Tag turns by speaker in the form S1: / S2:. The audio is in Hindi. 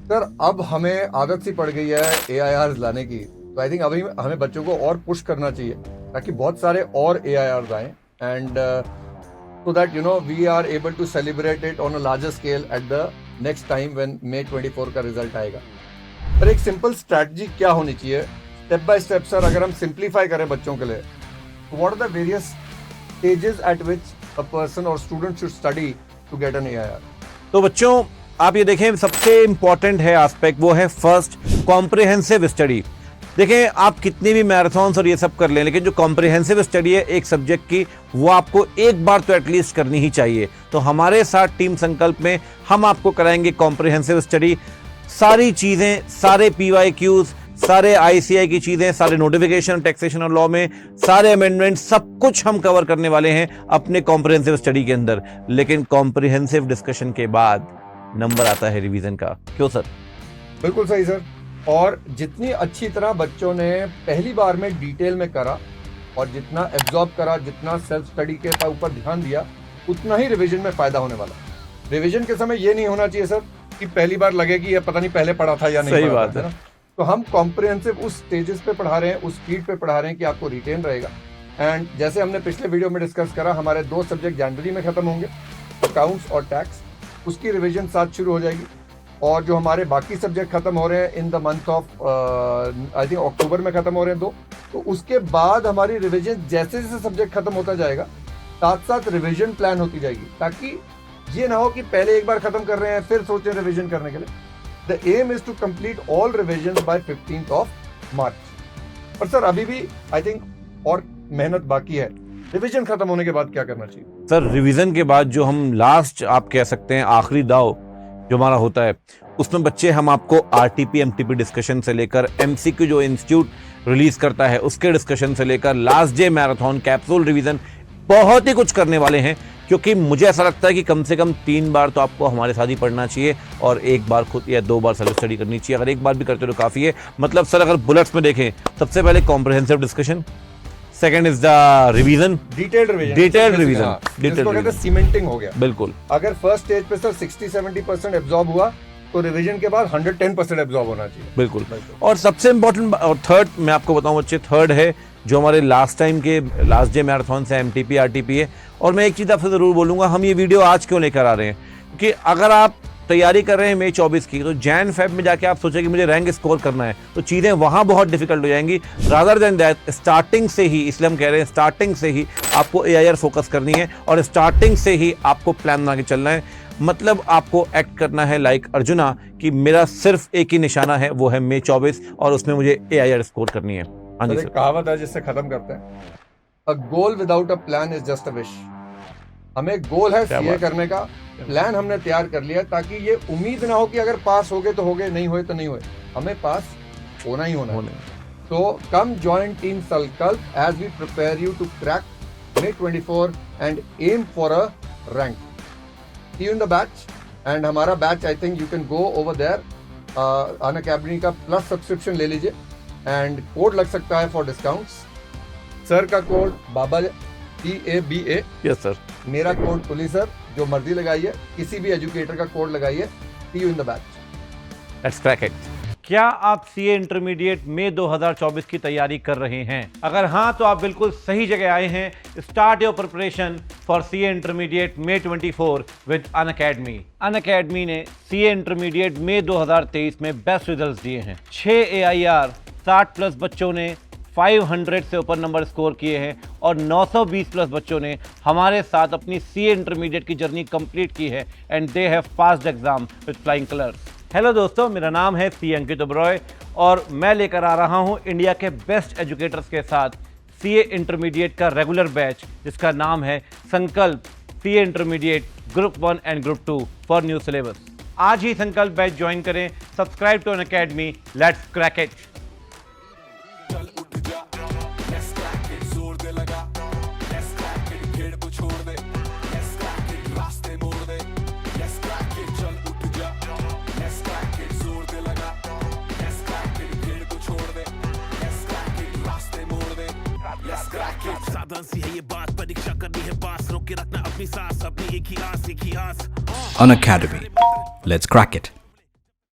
S1: सर अब हमें आदत सी पड़ गई है AIRs लाने की, तो आई थिंक अभी हमें बच्चों को और पुश करना चाहिए ताकि बहुत सारे और AIRs आए and so that we are able to celebrate it on a larger scale at the next time when May 24 का रिजल्ट आएगा। पर एक सिंपल स्ट्रैटेजी क्या होनी चाहिए स्टेप बाय स्टेप सर, अगर हम सिंप्लीफाई करें बच्चों के लिए, what are the various stages at which a person or student should study to get an AIR?
S2: तो बच्चों आप ये देखें, सबसे इंपॉर्टेंट है एस्पेक्ट, वो है फर्स्ट कॉम्प्रिहेंसिव स्टडी। देखें आप कितनी भी मैराथन्स और ये सब कर लें, लेकिन जो कॉम्प्रिहेंसिव स्टडी है एक सब्जेक्ट की, वो आपको एक बार तो एटलीस्ट करनी ही चाहिए। तो हमारे साथ टीम संकल्प में हम आपको कराएंगे कॉम्प्रिहेंसिव स्टडी। सारी चीजें, सारे PYQs, सारे ICI की चीजें, सारे नोटिफिकेशन, टैक्सेशन और लॉ में सारे अमेंडमेंट, सब कुछ हम कवर करने वाले हैं अपने कॉम्प्रिहेंसिव स्टडी के अंदर। लेकिन कॉम्प्रिहेंसिव डिस्कशन के बाद नंबर आता है रिवीजन का। क्यों सर?
S1: बिल्कुल सही सर। और जितनी अच्छी तरह बच्चों ने पहली बार में डिटेल में करा और जितना एब्जॉर्ब करा, जितना सेल्फ स्टडी के ऊपर ध्यान दिया, उतना ही रिवीजन में फायदा होने वाला। रिवीजन के समय ये नहीं होना चाहिए सर कि पहली बार लगे कि ये पता नहीं पहले पढ़ा था या नहीं।
S2: सही बात है
S1: ना। तो हम कॉम्प्रिहेंसिव उस स्टेजेस पे पढ़ा रहे हैं, उस स्पीड पे पढ़ा रहे हैं कि आपको रिटेन रहेगा। एंड जैसे हमने पिछले वीडियो में डिस्कस करा, हमारे 2 सब्जेक्ट जनवरी में खत्म होंगे, अकाउंट्स और टैक्स, उसकी रिवीजन साथ शुरू हो जाएगी। और जो हमारे बाकी सब्जेक्ट खत्म हो रहे हैं in the month of I think October में खत्म हो रहे हैं 2, तो उसके बाद हमारी रिवीजन जैसे जैसे सब्जेक्ट खत्म होता जाएगा, साथ साथ रिवीजन प्लान होती जाएगी, ताकि ये ना हो कि पहले एक बार खत्म कर रहे हैं फिर सोचें रिवीजन करने के लिए। The aim is to complete all revision by 15th of March। पर सर अभी भी आई थिंक और मेहनत बाकी है। रिवीजन खत्म होने के बाद क्या करना चाहिए
S2: सर? रिवीजन के बाद जो हम लास्ट आप कह सकते हैं आखिरी दाव जो हमारा होता है, उसमें बच्चे हम आपको RTP MTP डिस्कशन से लेकर MCQ जो इंस्टीट्यूट रिलीज करता है उसके डिस्कशन से लेकर last day marathon, capsule revision, बहुत ही कुछ करने वाले हैं। क्योंकि मुझे ऐसा लगता है कि कम से कम 3 बार तो आपको हमारे साथ ही पढ़ना चाहिए और 1 बार खुद या 2 बार सेल्फ स्टडी करनी चाहिए। अगर 1 बार भी करते हो तो काफी है। मतलब सर अगर बुलेट्स में देखें, सबसे पहले comprehensive discussion, second is the revision, detailed revision,
S1: जिसको कहते हैं सीमेंटिंग हो गया।
S2: बिल्कुल।
S1: अगर फर्स्ट स्टेज पे सर 60-70% एब्जॉर्ब हुआ तो रिवीजन के बाद 110% एब्जॉर्ब होना चाहिए।
S2: बिल्कुल। और सबसे इंपॉर्टेंट और थर्ड मैं आपको बताऊं बच्चे, थर्ड है जो हमारे लास्ट टाइम के लास्ट डे मैराथन से MTP RTP है। और मैं एक चीज आपसे जरूर बोलूंगा, हम ये वीडियो आज क्यों लेकर आ रहे हैं कि अगर आप तैयारी कर रहे हैं May 24 की, तो Jan-Feb में जाके आप सोचें कि मुझे रैंक स्कोर करना है, तो चीज़ें वहाँ बहुत डिफिकल्ट हो जाएंगी। रादर देन दैट स्टार्टिंग से ही, इसलिए हम कह रहे हैं स्टार्टिंग से ही आपको AIR फोकस करनी है और स्टार्टिंग से ही आपको प्लान बना के चलना है। मतलब आपको एक्ट करना है लाइक अर्जुना कि मेरा सिर्फ एक ही निशाना है, वो है May 24 और उसमें मुझे AIR स्कोर करनी है। हाँ जी सर।
S1: कहावत है जिससे खत्म करते हैं, a goal without a plan is just a wish. हमें गोल है CA करने का, प्लान हमने तैयार कर लिया ताकि ये उम्मीद ना हो कि अगर पास हो गए तो हो गए, नहीं हुए तो नहीं हुए, हमें पास होना ही होना है। तो come join team Sankalp as we prepare you to crack May 24 and aim for a rank. See you in the batch. And हमारा batch I think you can go over there, Unacademy का प्लस सब्सक्रिप्शन ले लीजिए एंड कोड लग सकता है फॉर डिस्काउंट्स। सर का code Baba TABA,
S2: yes sir.
S1: मेरा कोड पुलिस सर, जो मर्जी लगाइए, किसी भी एजुकेटर का कोड लगाइए। सी you in the batch.
S2: Let's crack it. क्या आप CA इंटरमीडिएट May 2024 की तैयारी कर रहे हैं? अगर हाँ तो आप बिल्कुल सही जगह आए हैं। Start your preparation for CA intermediate May 24 with Unacademy. Unacademy ने CA इंटरमीडिएट May 2023 में बेस्ट रिजल्ट्स दिए हैं। 6 AIR, 60+ बच्चों ने 500 से ऊपर नंबर स्कोर किए हैं और 920+ बच्चों ने हमारे साथ अपनी CA इंटरमीडिएट की जर्नी कंप्लीट की है and they have passed exam with flying colours. Hello दोस्तों, मेरा नाम है C अंकित ओबरॉय और मैं लेकर आ रहा हूं इंडिया के बेस्ट एजुकेटर्स के साथ CA इंटरमीडिएट का रेगुलर बैच, जिसका नाम है Sankalp CA intermediate group 1 and group 2 for new syllabus. आज ही संकल्प बैच ज्वाइन करें। Subscribe to Unacademy. Let's crack it.
S3: साधन सी है ये बात, परीक्षा करनी है पास, रोक के रखना अपनी सांस, अपनी एक ही आस, एक ही आस।
S4: Unacademy. Let's crack it.